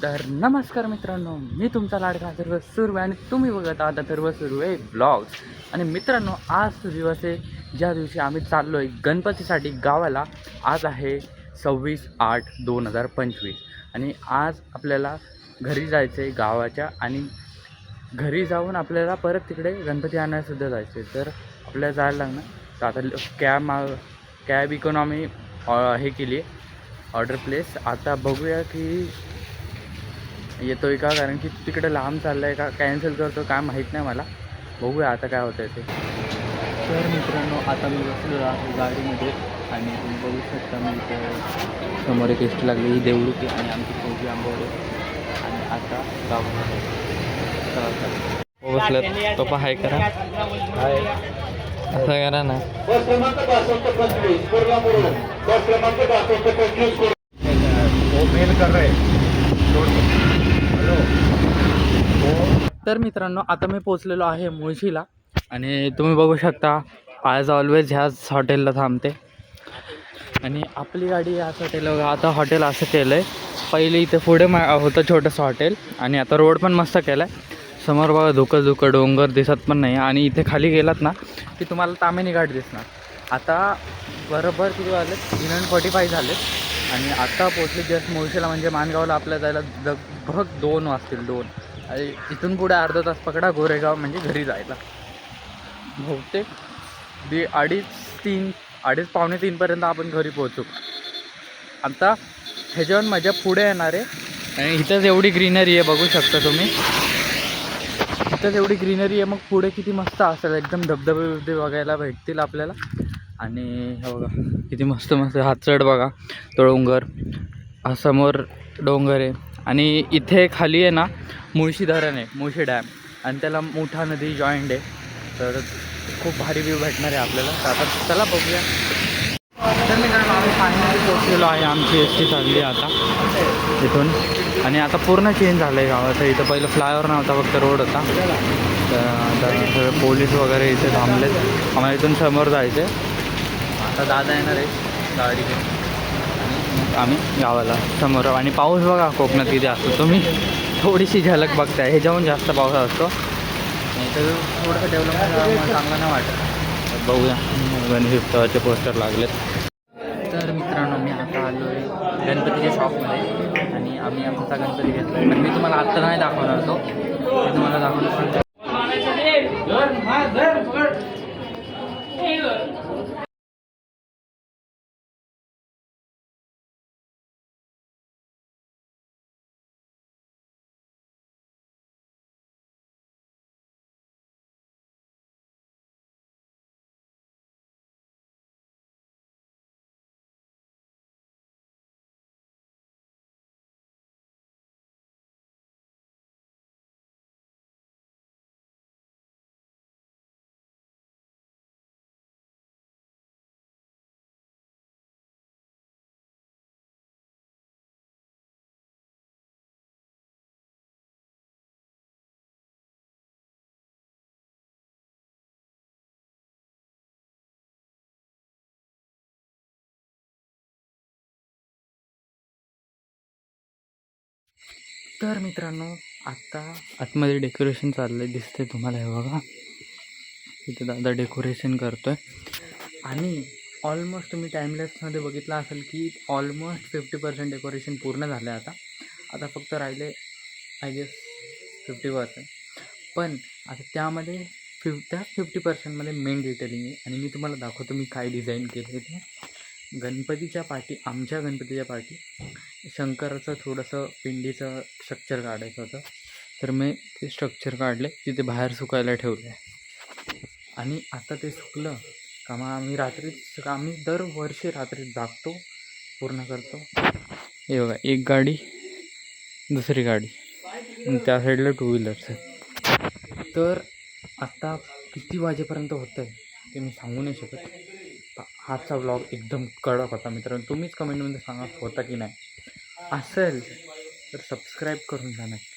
तर नमस्कार मित्रांनो, मी तुमचा लाडका अथर्व सुर्वे आणि तुम्ही बघत आहात अथर्व सुर्वे ब्लॉग्स. आणि मित्रांनो, आज तो दिवस आहे ज्या दिवशी आम्ही चाललो आहे गणपतीसाठी गावाला. आज आहे 26/8/2025 आणि आज आपल्याला घरी जायचं आहे गावाच्या. आणि घरी जाऊन आपल्याला परत तिकडे गणपती आणायलासुद्धा जायचं आहे. तर आपल्याला जायला लागणार. तर आता कॅब इकॉनॉमी हे केली आहे, ऑर्डर प्लेस. आता बघूया की येतोय का, कारण की तिकडे लांब चाललं आहे का कॅन्सल करतो काय माहीत नाही मला. बघूया आता काय होतं ते. तर मित्रांनो, आता मी बसलो आहे गाडीमध्ये आणि तुम्ही बघू शकता मी इथे समोर एक एस टी लागली, ही देवळुकी आणि आमची फौजी आंबवडे. आणि आता गावाला बसलं तो हाय करा, हाय असं करा ना. कर रहे. तर मित्रांनो, आता मी पोचलेलो आहे मुळशीला आणि तुम्ही बघू शकता ॲज ऑलवेज ह्याच हॉटेलला थांबते. आणि आपली गाडी याच हॉटेलला. आता हॉटेल असं केलं आहे, पहिले इथे पुढे होतं छोटंसं हॉटेल आणि आता रोड पण मस्त केला आहे. समोर बघा धुकं डोंगर दिसत पण नाही. आणि इथे खाली गेलात ना की तुम्हाला तामिनी घाट दिसणार. आता बरोबर किती वाजले, 3:45 झाले आणि आता पोचले जस्ट मुळशीला, म्हणजे माणगावला आपल्याला जायला लगभग 2 वाजतील. 2 आणि इथून पुढे अर्धा तास पकडा गोरेगाव म्हणजे घरी जायला. बहुतेक 2:30 पावणे 3पर्यंत आपण घरी पोहोचू. आता ह्याच्यावर माझ्या पुढे येणार आहे आणि इथंच एवढी ग्रीनरी आहे, बघू शकता तुम्ही. इथंच एवढी ग्रीनरी आहे, मग पुढे किती मस्त असेल. एकदम धबधबे बघायला भेटतील आपल्याला. आणि हे बघा किती मस्त हातचढ बघा, तो डोंगर, हा समोर डोंगर आहे. आणि इथे खाली आहे ना मुळशी धरण आहे, मुळशी डॅम, आणि त्याला मुठा नदी जॉईंट आहे. तर खूप भारी व्ह्यू भेटणार आहे आपल्याला. तर आता चला बघूया. तर मित्रांनो, आम्ही फायनली पोचलेलो आहे. आमची एस टी चालली आता इथून. आणि आता पूर्ण चेंज झालं आहे गावाचं. इथं पहिलं फ्लायओव्हर नव्हता, फक्त रोड होता. तर आता सगळे पोलीस वगैरे इथे थांबलेत. आम्हाला इथून समोर जायचं आहे. आता दादा येणार आहे गाडी घेऊन आणि आम्ही गावाला समोर. आणि पाऊस बघा कोकणात किती असतो, तुम्ही थोडीशी झलक बघताय. ह्याच्याहून जास्त पाऊस असतो. तर थोडंसं डेव्हलपमेंट चांगलं नाही वाटत. बघूया, गणेश उत्सवाचे पोस्टर लागलेत. तर मित्रांनो, मी आता आलो आहे गणपतीच्या शॉपमध्ये आणि आम्ही आमचा गणपती घेतला आहे. पण मी तुम्हाला आत्ता नाही दाखवणार तो, मी तुम्हाला दाखवणार. तर मित्रांनो, आत्ता आतमध्ये डेकोरेशन चाललं आहे, दिसते तुम्हाला. हे बघा इथे दादा डेकोरेशन करतो आहे. आणि ऑलमोस्ट तुम्ही टाईमलेसमध्ये बघितलं असेल की ऑलमोस्ट 50% डेकोरेशन पूर्ण झालं आहे. आता फक्त राहिले आय गेस 50%. पण आता त्यामध्ये त्या 50%मध्ये मेन डिटेलिंग आहे. आणि मी तुम्हाला दाखवतो मी काय डिझाईन केलं ते. गणपतीच्या पाठी, आमच्या गणपतीच्या पाठी शंकराचं थोडंसं पिंडीचं स्ट्रक्चर काढायचं होतं. तर मी ते स्ट्रक्चर काढले, तिथे बाहेर सुकायला ठेवलं आहे. आणि आता ते सुकलं का मग आम्ही दरवर्षी रात्री जागतो, पूर्ण करतो. हे बघा, एक गाडी, दुसरी गाडी, आणि त्या साईडला 2 व्हीलर्स आहेत. तर आत्ता किती वाजेपर्यंत होतं आहे ते मी सांगू नाही शकत. हाचा व्लॉग एकदम कडक होता मित्रांनो. तुम्हीच कमेंटमध्ये सांगा होता की नाही. असेल तर सबस्क्राईब करून जा नक्की.